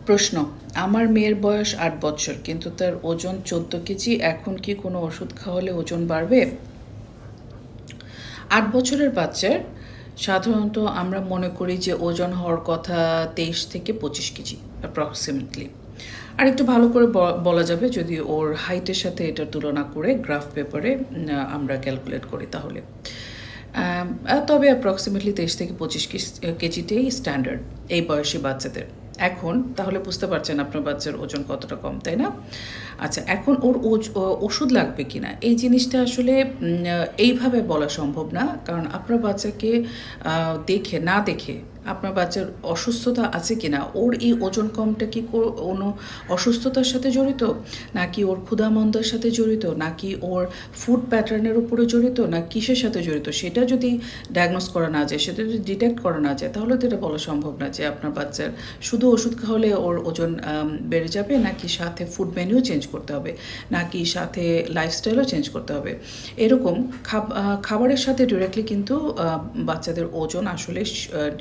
প্রশ্ন, আমার মেয়ের বয়স ৮ বছর কিন্তু তার ওজন ১৪ কেজি। এখন কি কোনো ওষুধ খাওয়ালে ওজন বাড়বে? ৮ বছরের বাচ্চার সাধারণত আমরা মনে করি যে ওজন হওয়ার কথা ২৩ থেকে ২৫ কেজি অ্যাপ্রক্সিমেটলি। আর একটু ভালো করে বলা যাবে যদি ওর হাইটের সাথে এটা তুলনা করে গ্রাফ পেপারে আমরা ক্যালকুলেট করি তাহলে। তবে অ্যাপ্রক্সিমেটলি ২৩ থেকে ২৫ কেজিটাই স্ট্যান্ডার্ড এই বয়সী বাচ্চাদের। এখন তাহলে বুঝতে পারছেন আপনার বাচ্চার ওজন কতটা কম, তাই না? আচ্ছা, এখন ওর ওষুধ লাগবে কিনা এই জিনিসটা আসলে এইভাবে বলা সম্ভব না, কারণ আপনার বাচ্চাকে দেখে না দেখে আপনার বাচ্চার অসুস্থতা আছে কিনা, ওর এই ওজন কমটা কি কোনো অসুস্থতার সাথে জড়িত, নাকি ওর ক্ষুধামন্দার সাথে জড়িত, নাকি ওর ফুড প্যাটার্নের উপরে জড়িত, না কিসের সাথে জড়িত, সেটা যদি ডায়াগনোস করা না যায়, সেটা যদি ডিটেক্ট করা না যায়, তাহলে তো এটা বলা সম্ভব না যে আপনার বাচ্চার শুধু ওষুধ খাওয়ালে ওর ওজন বেড়ে যাবে, নাকি সাথে ফুড মেনুও চেঞ্জ করতে হবে, নাকি সাথে লাইফস্টাইলও চেঞ্জ করতে হবে। এরকম খাবারের সাথে ডিরেক্টলি কিন্তু বাচ্চাদের ওজন আসলে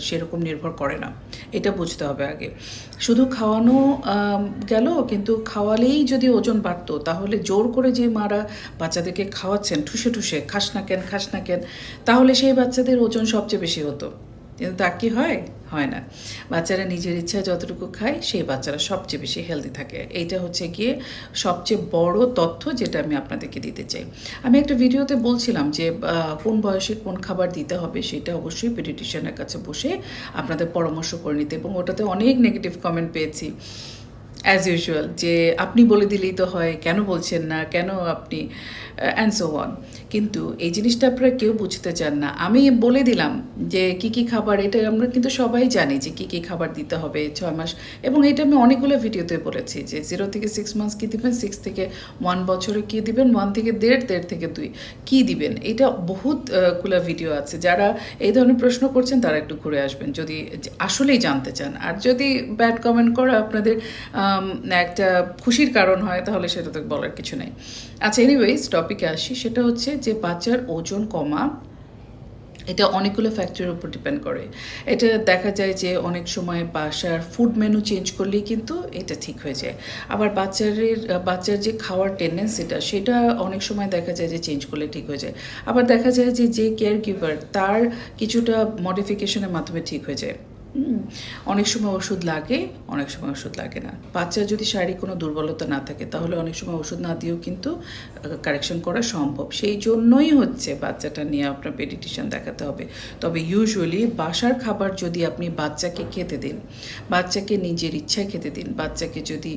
সেরকম নির্ভর করে না, এটা বুঝতে হবে আগে। শুধু খাওয়ানো গেল, কিন্তু খাওয়ালেই যদি ওজন বাড়তো তাহলে জোর করে যে মারা বাচ্চাদেরকে খাওয়াচ্ছেন ঠুসে ঠুসে খাস না কেন খাস না কেন, তাহলে সেই বাচ্চাদের ওজন সবচেয়ে বেশি হতো। কিন্তু তা কি হয়? হয় না। বাচ্চারা নিজের ইচ্ছায় যতটুকু খায় সেই বাচ্চারা সবচেয়ে বেশি হেলদি থাকে। এইটা হচ্ছে গিয়ে সবচেয়ে বড় তথ্য যেটা আমি আপনাদেরকে দিতে চাই। আমি একটা ভিডিওতে বলছিলাম যে কোন বয়সে কোন খাবার দিতে হবে সেটা অবশ্যই পেডিয়াট্রিশিয়ানের কাছে বসে আপনাদের পরামর্শ করে নিতে, এবং ওটাতে অনেক নেগেটিভ কমেন্ট পেয়েছি অ্যাজ ইউজুয়াল, যে আপনি বলে দিলেই তো হয়, কেন বলছেন না, কেন আপনি অ্যান্ড সো অন। কিন্তু এই জিনিসটা আপনারা কেউ বুঝতে চান না। আমি বলে দিলাম যে কী কী খাবার, এটা আমরা কিন্তু সবাই জানি যে কী কী খাবার দিতে হবে ৬ মাস, এবং এটা আমি অনেকগুলো ভিডিওতে বলেছি যে 0 থেকে 6 মান্থস কী দিবেন, 6 থেকে 1 বছরে কী দিবেন, 1 থেকে 1.5, 1.5 থেকে 2 কী দিবেন। এটা বহুতগুলো ভিডিও আছে। যারা এই ধরনের প্রশ্ন করছেন তারা একটু ঘুরে আসবেন যদি আসলেই জানতে চান। আর যদি ব্যাড কমেন্ট করা আপনাদের একটা খুশির কারণ হয় তাহলে সেটা তো বলার কিছু নেই। আচ্ছা, এনিওয়েজ টপিকে আসি। সেটা হচ্ছে যে বাচ্চার ওজন কমা এটা অনেকগুলো ফ্যাক্টরের উপর ডিপেন্ড করে। এটা দেখা যায় যে অনেক সময় বাসার ফুড মেনু চেঞ্জ করলেই কিন্তু এটা ঠিক হয়ে যায়। আবার বাচ্চার যে খাওয়ার টেন্ডেন্সিটা সেটা অনেক সময় দেখা যায় যে চেঞ্জ করলে ঠিক হয়ে যায়। আবার দেখা যায় যে কেয়ার গিভার তার কিছুটা মডিফিকেশনের মাধ্যমে ঠিক হয়ে যায়। অনেক সময় ওষুধ লাগে, অনেক সময় ওষুধ লাগে না। বাচ্চার যদি শারীরিক কোনো দুর্বলতা না থাকে তাহলে অনেক সময় ওষুধ না দিয়েও কিন্তু কারেকশন করা সম্ভব। সেই জন্যই হচ্ছে বাচ্চাটা নিয়ে আপনার পেডিয়াট্রিশিয়ান দেখাতে হবে। তবে ইউজুয়ালি বাসার খাবার যদি আপনি বাচ্চাকে খেতে দিন, বাচ্চাকে নিজের ইচ্ছায় খেতে দিন, বাচ্চাকে যদি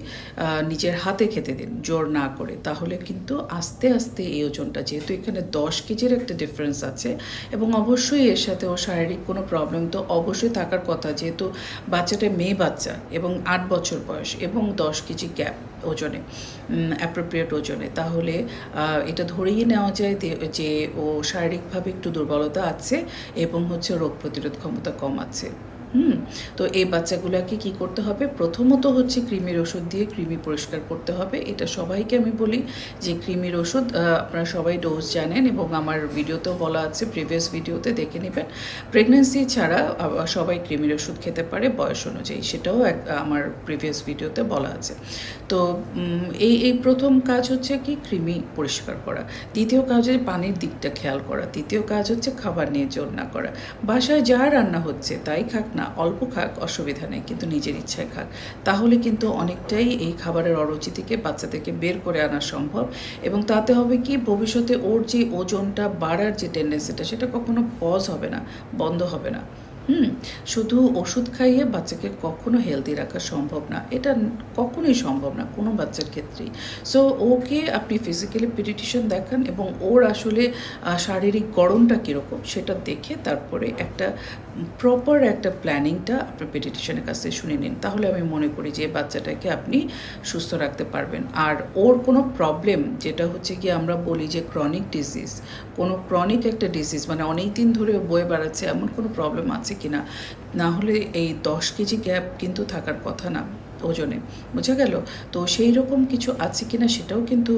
নিজের হাতে খেতে দিন জোর না করে, তাহলে কিন্তু আস্তে আস্তে এই ওজনটা, যেহেতু এখানে 10 কেজির একটা ডিফারেন্স আছে, এবং অবশ্যই এর সাথে ওর শারীরিক কোনো প্রবলেম তো অবশ্যই থাকার কথা, যেহেতু বাচ্চাটা মেয়ে বাচ্চা এবং 8 বছর বয়স এবং 10 কেজি গ্যাপ ওজনে, অ্যাপ্রোপ্রিয়েট ওজনে, তাহলে এটা ধরেই নেওয়া যায় যে ও শারীরিকভাবে একটু দুর্বলতা আছে এবং হচ্ছে রোগ প্রতিরোধ ক্ষমতা কম আছে। তো এই বাচ্চাগুলোকে কি করতে হবে? প্রথমত হচ্ছে কৃমির ওষুধ দিয়ে কৃমি পরিষ্কার করতে হবে। এটা সবাইকে আমি বলি যে কৃমির ওষুধ আপনারা সবাই ডোজ জানেন, এবং আমার ভিডিওতেও বলা আছে, প্রিভিয়াস ভিডিওতে দেখে নেবেন। প্রেগনেন্সি ছাড়া সবাই কৃমির ওষুধ খেতে পারে বয়স অনুযায়ী, সেটাও আমার প্রিভিয়াস ভিডিওতে বলা আছে। তো এই প্রথম কাজ হচ্ছে কি কৃমি পরিষ্কার করা। দ্বিতীয় কাজ হচ্ছে পানির দিকটা খেয়াল করা। তৃতীয় কাজ হচ্ছে খাবার নিয়ে জোর না করা। বাসায় যা রান্না হচ্ছে তাই খাক না, অল্প খাক, অসুবিধা নেই, কিন্তু নিজের ইচ্ছায় খাক। তাহলে কিন্তু অনেকটাই এই খাবারের অরুচি থেকে বাচ্চাদেরকে বের করে আনা সম্ভব, এবং তাতে হবে কি ভবিষ্যতে ওর যে ওজনটা বাড়ার যে টেন্ডেন্সিটা সেটা কখনো পজ হবে না, বন্ধ হবে না। শুধু ওষুধ খাইয়ে বাচ্চাকে কখনো হেলদি রাখা সম্ভব না, এটা কখনোই সম্ভব না কোনো বাচ্চার ক্ষেত্রেই। সো ওকে আপনি ফিজিক্যালি পেডিয়াট্রিশিয়ান দেখান, এবং ওর আসলে শারীরিক গড়নটা কীরকম সেটা দেখে তারপরে একটা প্রপার একটা প্ল্যানিংটা আপনার পেডিয়াট্রিশিয়ানের কাছ থেকে শুনে নিন। তাহলে আমি মনে করি যে বাচ্চাটাকে আপনি সুস্থ রাখতে পারবেন। আর ওর কোনো প্রবলেম, যেটা হচ্ছে কি আমরা বলি যে ক্রনিক ডিজিজ, কোনো ক্রনিক একটা ডিজিজ মানে অনেক দিন ধরে বয়ে বেড়াচ্ছে এমন কোনো প্রবলেম আছে কিনা, না হলে এই 10 কেজি গ্যাপ কিন্তু থাকার কথা না। ওজনে, বোঝা গেল? তো সেই রকম কিছু আছে কিনা সেটাও কিন্তু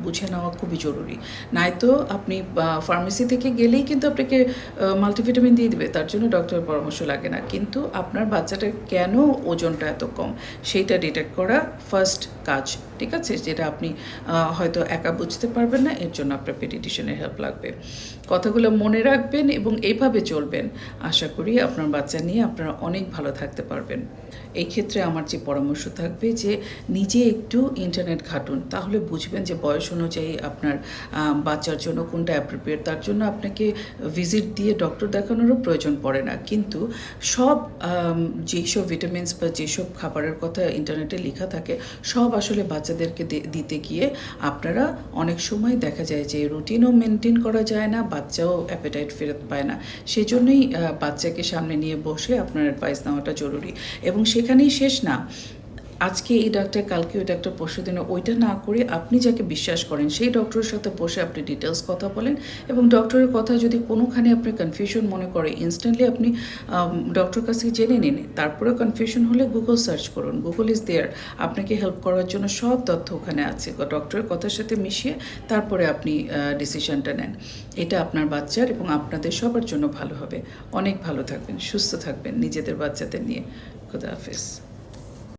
বুঝে নেওয়া খুবই জরুরি। নয়তো আপনি ফার্মেসি থেকে গেলেই কিন্তু আপনাকে মাল্টিভিটামিন দিয়ে দিবে। তার জন্য ডক্টরের পরামর্শ লাগে না। কিন্তু আপনার বাচ্চাটার কেন ওজনটা এত কম সেইটা ডিটেক্ট করা ফার্স্ট কাজ। ঠিক আছে? যেটা আপনি হয়তো একা বুঝতে পারবেন না, এর জন্য আপনার পেডিয়াট্রিশিয়ানের হেল্প লাগবে। কথাগুলো মনে রাখবেন এবং এইভাবে চলবেন। আশা করি আপনার বাচ্চা নিয়ে আপনারা অনেক ভালো থাকতে পারবেন। এই ক্ষেত্রে আমার যে পরামর্শ থাকবে যে নিজে একটু ইন্টারনেট ঘাঁটুন, তাহলে বুঝবেন যে বয়স অনুযায়ী আপনার বাচ্চার জন্য কোনটা অ্যাপ্রোপ্রিয়েট। তার জন্য আপনাকে ভিজিট দিয়ে ডক্টর দেখানোরও প্রয়োজন পড়ে না। কিন্তু সব যেসব ভিটামিনস বা যেসব খাবারের কথা ইন্টারনেটে লেখা থাকে সব আসলে বাচ্চাদেরকে দিতে গিয়ে আপনারা অনেক সময় দেখা যায় যে রুটিনও মেনটেন করা যায় না, বাচ্চাও অ্যাপেটাইট ফেরত পায় না। সেজন্যই বাচ্চাকে সামনে নিয়ে বসে আপনার অ্যাডভাইস নেওয়াটা জরুরি। এবং সেখানেই শেষ না। আজকে এই ডাক্তার, কালকে ওই ডাক্তার, পরশুদিনে ওইটা না করে আপনি যাকে বিশ্বাস করেন সেই ডক্টরের সাথে বসে আপনি ডিটেলস কথা বলেন এবং ডক্টরের কথা যদি কোনোখানে আপনি কনফিউশন মনে করে ইনস্ট্যান্টলি আপনি ডক্টরের কাছ থেকে জেনে নিন। তারপরেও কনফিউশন হলে গুগল সার্চ করুন। Google is there. আপনাকে হেল্প করার জন্য সব তথ্য ওখানে আছে। ডক্টরের কথার সাথে মিশিয়ে তারপরে আপনি ডিসিশনটা নেন। এটা আপনার বাচ্চার এবং আপনাদের সবার জন্য ভালো হবে। অনেক ভালো থাকবেন, সুস্থ থাকবেন নিজেদের বাচ্চাদের নিয়ে। খুদা হাফেজ।